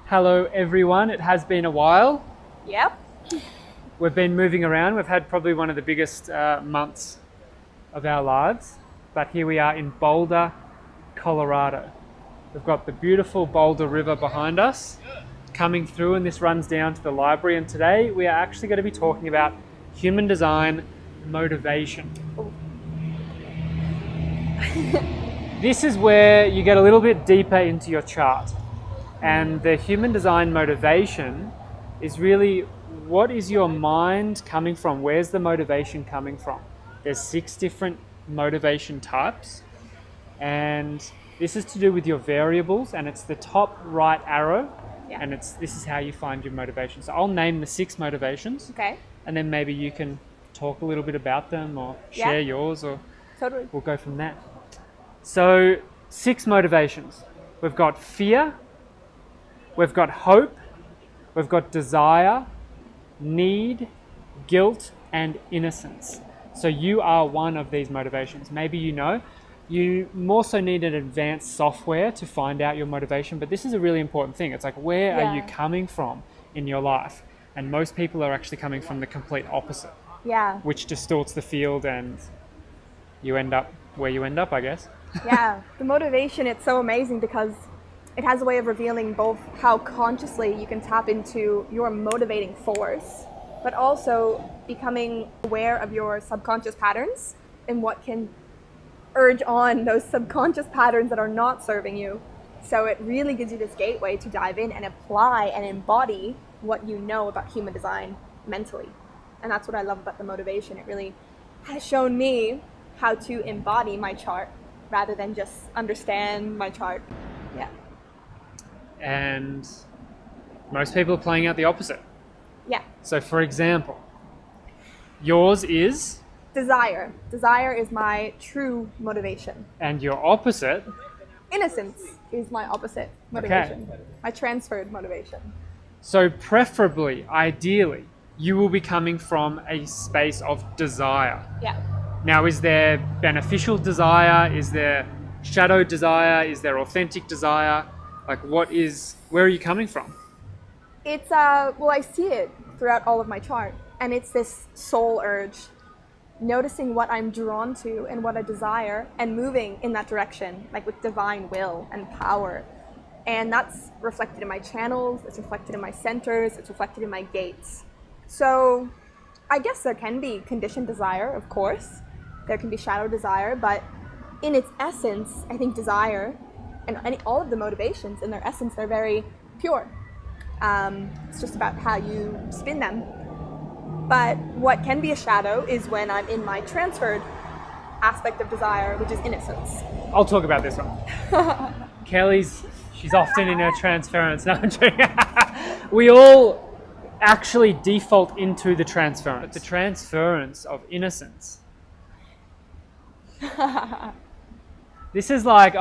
Hello everyone, it has been a while. Yep. We've been moving around. We've had probably one of the biggest months of our lives. But here we are in Boulder, Colorado. We've got the beautiful Boulder River behind us coming through, and this runs down to the library. And today we are actually going to be talking about human design motivation. This is where you get a little bit deeper into your chart. And the human design motivation is really, what is your mind coming from? Where's the motivation coming from? There's 6 different motivation types, and this is to do with your variables, and it's the top right arrow, and this is how you find your motivation. So I'll name the 6 motivations, Okay. and then maybe you can talk a little bit about them or share yours, or Totally. we'll go from there. So 6 motivations. We've got fear, we've got hope, we've got desire, need, guilt, and innocence. So you are one of these motivations. Maybe you more so need an advanced software to find out your motivation, but this is a really important thing. It's like, where are you coming from in your life? And most people are actually coming from the complete opposite, which distorts the field, and you end up where you end up, I guess. Yeah, the motivation, it's so amazing because it has a way of revealing both how consciously you can tap into your motivating force, but also becoming aware of your subconscious patterns and what can urge on those subconscious patterns that are not serving you. So it really gives you this gateway to dive in and apply and embody what you know about human design mentally. And that's what I love about the motivation. It really has shown me how to embody my chart rather than just understand my chart. Yeah. And most people are playing out the opposite. Yeah. So for example, yours is? Desire. Desire is my true motivation. And your opposite? Innocence is my opposite motivation. Okay. My transferred motivation. So preferably, ideally, you will be coming from a space of desire. Yeah. Now, is there beneficial desire? Is there shadow desire? Is there authentic desire? Like, where are you coming from? It's, I see it throughout all of my chart. And it's this soul urge, noticing what I'm drawn to and what I desire and moving in that direction, like with divine will and power. And that's reflected in my channels, it's reflected in my centers, it's reflected in my gates. So I guess there can be conditioned desire, of course. There can be shadow desire, but in its essence, I think desire and all of the motivations in their essence, they're very pure. It's just about how you spin them. But what can be a shadow is when I'm in my transferred aspect of desire, which is innocence. I'll talk about this one. She's often in her transference. No, I'm joking. We all actually default into the transference. But the transference of innocence. This is like,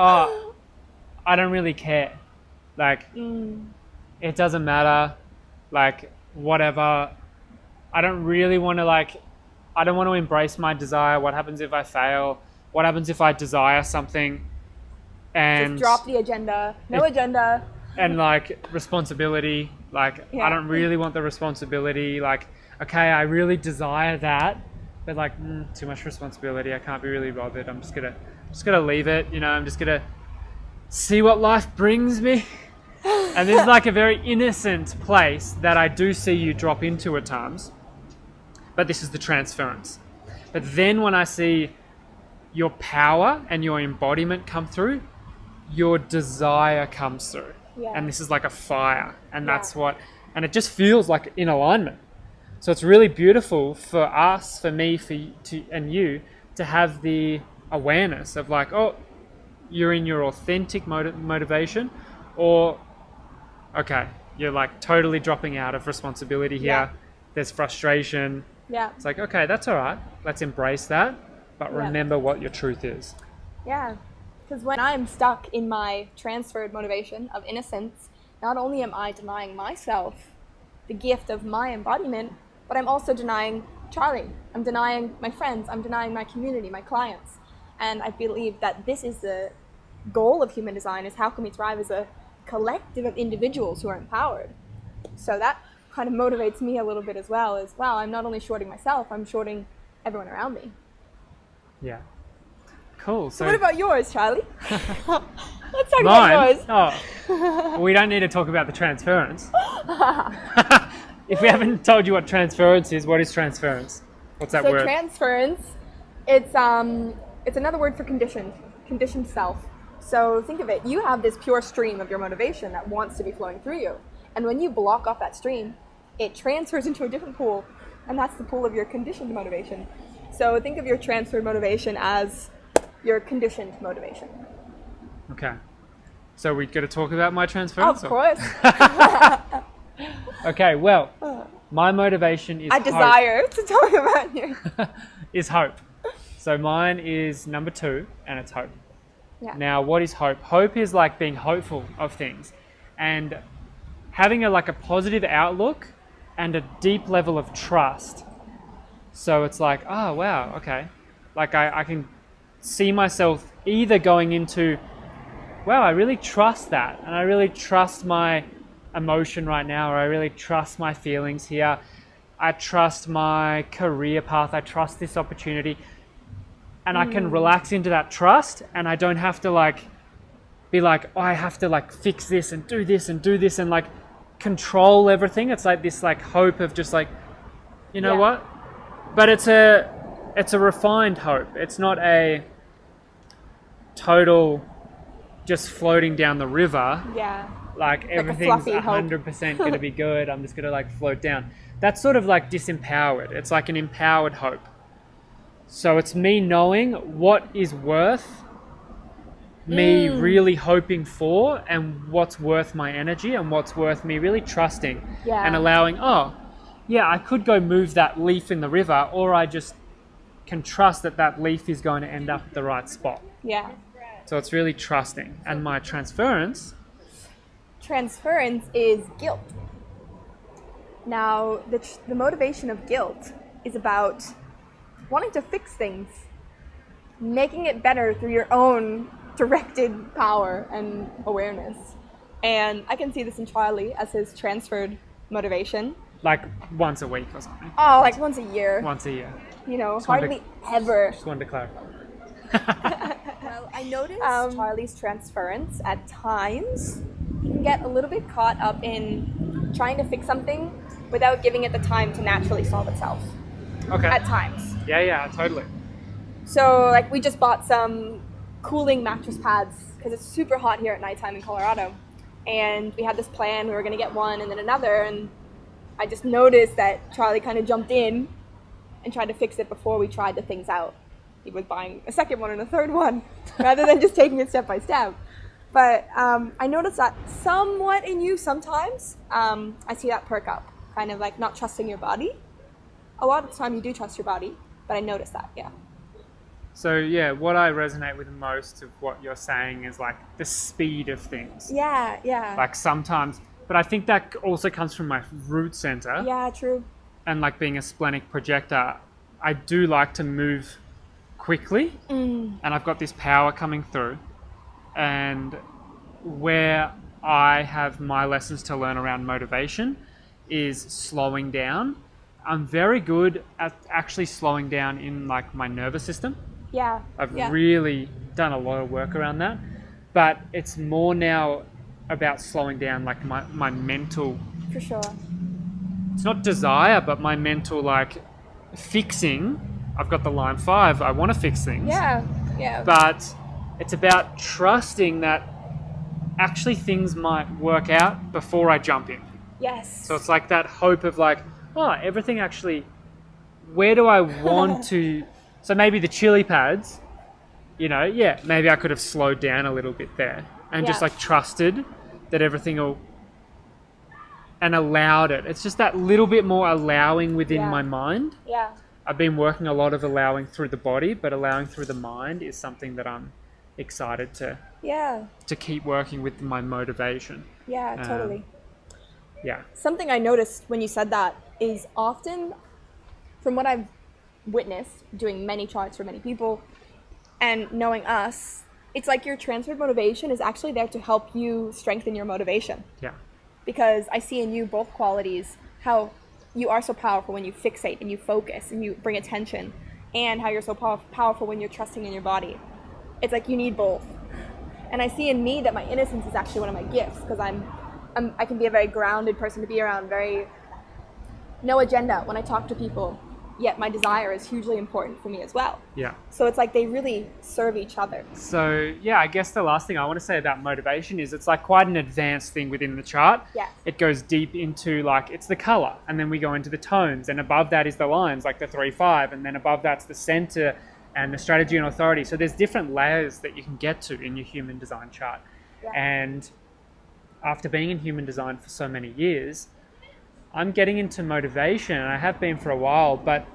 I don't really care. Like, it doesn't matter. Like, whatever. I don't really want to, I don't want to embrace my desire. What happens if I fail? What happens if I desire something? And just drop the agenda. No agenda. And responsibility. I don't really want the responsibility. Okay, I really desire that, but too much responsibility. I can't be really bothered. I'm just gonna leave it. I'm just gonna see what life brings me. And this is a very innocent place that I do see you drop into at times. But this is the transference. But then when I see your power and your embodiment come through, your desire comes through. Yeah. And this is like a fire. And that's and it just feels like in alignment. So it's really beautiful for us, for me, and you to have the awareness of you're in your authentic motivation, or okay, you're totally dropping out of responsibility here. Yeah. There's frustration. Yeah. It's okay, that's all right. Let's embrace that, but remember what your truth is. Yeah. Because when I'm stuck in my transferred motivation of innocence, not only am I denying myself the gift of my embodiment, but I'm also denying Charlie. I'm denying my friends. I'm denying my community, my clients. And I believe that this is the goal of human design, is how can we thrive as a collective of individuals who are empowered. So that kind of motivates me a little bit as well, as wow, I'm not only shorting myself, I'm shorting everyone around me. Yeah. Cool. So what about yours, Charlie? Let's talk mine? about yours. Oh, we don't need to talk about the transference. If we haven't told you what transference is, what is transference? What's that word? So transference, it's another word for conditioned self. So think of it, you have this pure stream of your motivation that wants to be flowing through you. And when you block off that stream, it transfers into a different pool, and that's the pool of your conditioned motivation. So think of your transferred motivation as your conditioned motivation. Okay. So we're going to talk about my transference? Of course. Okay, well, my motivation is I desire to talk about you. is hope. So mine is number 2, and it's hope. Yeah. Now, what is hope? Hope is like being hopeful of things and having a positive outlook and a deep level of trust. So it's like, oh, wow, okay. Like I can see myself either going into, wow, I really trust that, and I really trust my emotion right now, or I really trust my feelings here. I trust my career path. I trust this opportunity. And I can relax into that trust, and I don't have to be like, oh, I have to fix this and do this and do this and control everything. It's like this hope of just you know what? But it's a refined hope. It's not a total just floating down the river. Yeah. Everything's 100% going to be good. I'm just going to float down. That's sort of disempowered. It's like an empowered hope. So it's me knowing what is worth me really hoping for, and what's worth my energy, and what's worth me really trusting and allowing, I could go move that leaf in the river, or I just can trust that leaf is going to end up at the right spot. Yeah. So it's really trusting. And my transference is guilt. Now, the motivation of guilt is about wanting to fix things, making it better through your own directed power and awareness. And I can see this in Charlie as his transferred motivation. Once a week or something. Oh, once a year. Once a year. Hardly ever. Just wanted to clarify. Well, I noticed Charlie's transference at times, he can get a little bit caught up in trying to fix something without giving it the time to naturally solve itself. Okay. At times. Yeah, totally. So, we just bought some cooling mattress pads because it's super hot here at nighttime in Colorado. And we had this plan, we were going to get one and then another, and I just noticed that Charlie kind of jumped in and tried to fix it before we tried the things out. He was buying a second one and a third one rather than just taking it step by step. But I noticed that somewhat in you sometimes. I see that perk up, kind of not trusting your body. A lot of the time you do trust your body, but I noticed that, yeah. So what I resonate with most of what you're saying is the speed of things. Yeah. Sometimes, but I think that also comes from my root center. Yeah, true. And being a splenic projector, I do like to move quickly, and I've got this power coming through. And where I have my lessons to learn around motivation is slowing down. I'm very good at actually slowing down in my nervous system. Yeah. I've really done a lot of work around that, but it's more now about slowing down my mental. For sure. It's not desire, but my mental fixing. I've got the line 5. I want to fix things. Yeah. But it's about trusting that actually things might work out before I jump in. Yes. So it's that hope of everything actually, where do I want to, so maybe the chili pads, maybe I could have slowed down a little bit there and just trusted that everything will, and allowed it. It's just that little bit more allowing within my mind. Yeah. I've been working a lot of allowing through the body, but allowing through the mind is something that I'm excited to keep working with my motivation. Yeah, totally. Yeah. Something I noticed when you said that is often, from what I've witnessed doing many charts for many people and knowing us, it's like your transferred motivation is actually there to help you strengthen your motivation. Yeah. Because I see in you both qualities how you are so powerful when you fixate and you focus and you bring attention, and how you're so powerful when you're trusting in your body. It's like you need both. And I see in me that my innocence is actually one of my gifts, because I can be a very grounded person to be around, very no agenda when I talk to people, yet my desire is hugely important for me as well. Yeah. So it's like they really serve each other. So yeah, I guess the last thing I want to say about motivation is it's like quite an advanced thing within the chart. Yes. It goes deep into like, it's the color, and then we go into the tones, and above that is the lines, like the 3-5, and then above that's the center and the strategy and authority. So there's different layers that you can get to in your human design chart. Yeah. And after being in human design for so many years, I'm getting into motivation, and I have been for a while, but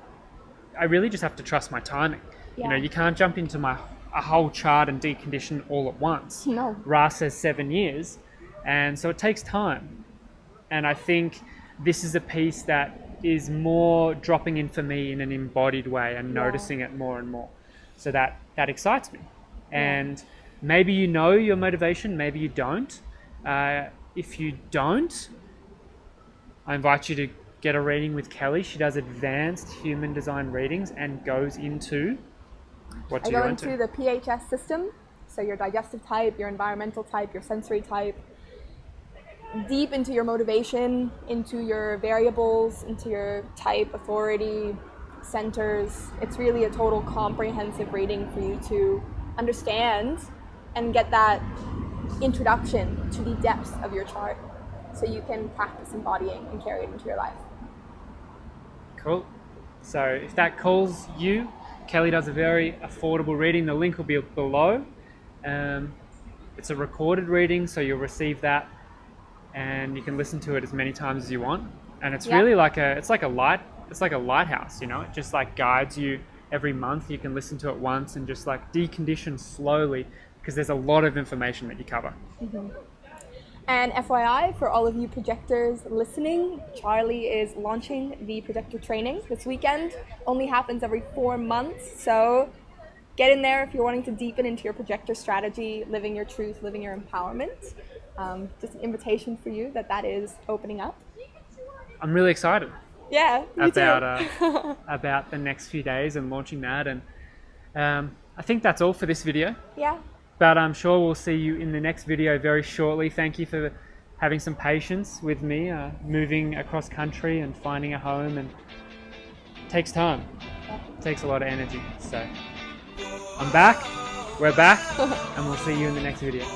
I really just have to trust my timing. Yeah. You know, you can't jump into a whole chart and decondition all at once. No. Ra says 7 years, and so it takes time. And I think this is a piece that is more dropping in for me in an embodied way and noticing it more and more. So that excites me. And maybe you know your motivation, maybe you don't. If you don't, I invite you to get a reading with Kelly. She does advanced human design readings and goes into what do you I go go into the PHS system, so your digestive type, your environmental type, your sensory type, deep into your motivation, into your variables, into your type, authority, centers. It's really a total comprehensive reading for you to understand and get that introduction to the depths of your chart, so you can practice embodying and carry it into your life. Cool. So if that calls you, Kelly does a very affordable reading. The link will be below. It's a recorded reading, so you'll receive that, and you can listen to it as many times as you want. And it's really like it's like a lighthouse, you know. It just like guides you every month. You can listen to it once and just like decondition slowly, because there's a lot of information that you cover. Mm-hmm. And FYI, for all of you projectors listening, Charlie is launching the Projector Training this weekend. Only happens every 4 months, so get in there if you're wanting to deepen into your projector strategy, living your truth, living your empowerment. Just an invitation for you that is opening up. I'm really excited. Yeah, me too. About the next few days and launching that. And I think that's all for this video. Yeah. But I'm sure we'll see you in the next video very shortly. Thank you for having some patience with me, moving across country and finding a home. And it takes time. It takes a lot of energy. So I'm back. We're back. And we'll see you in the next video.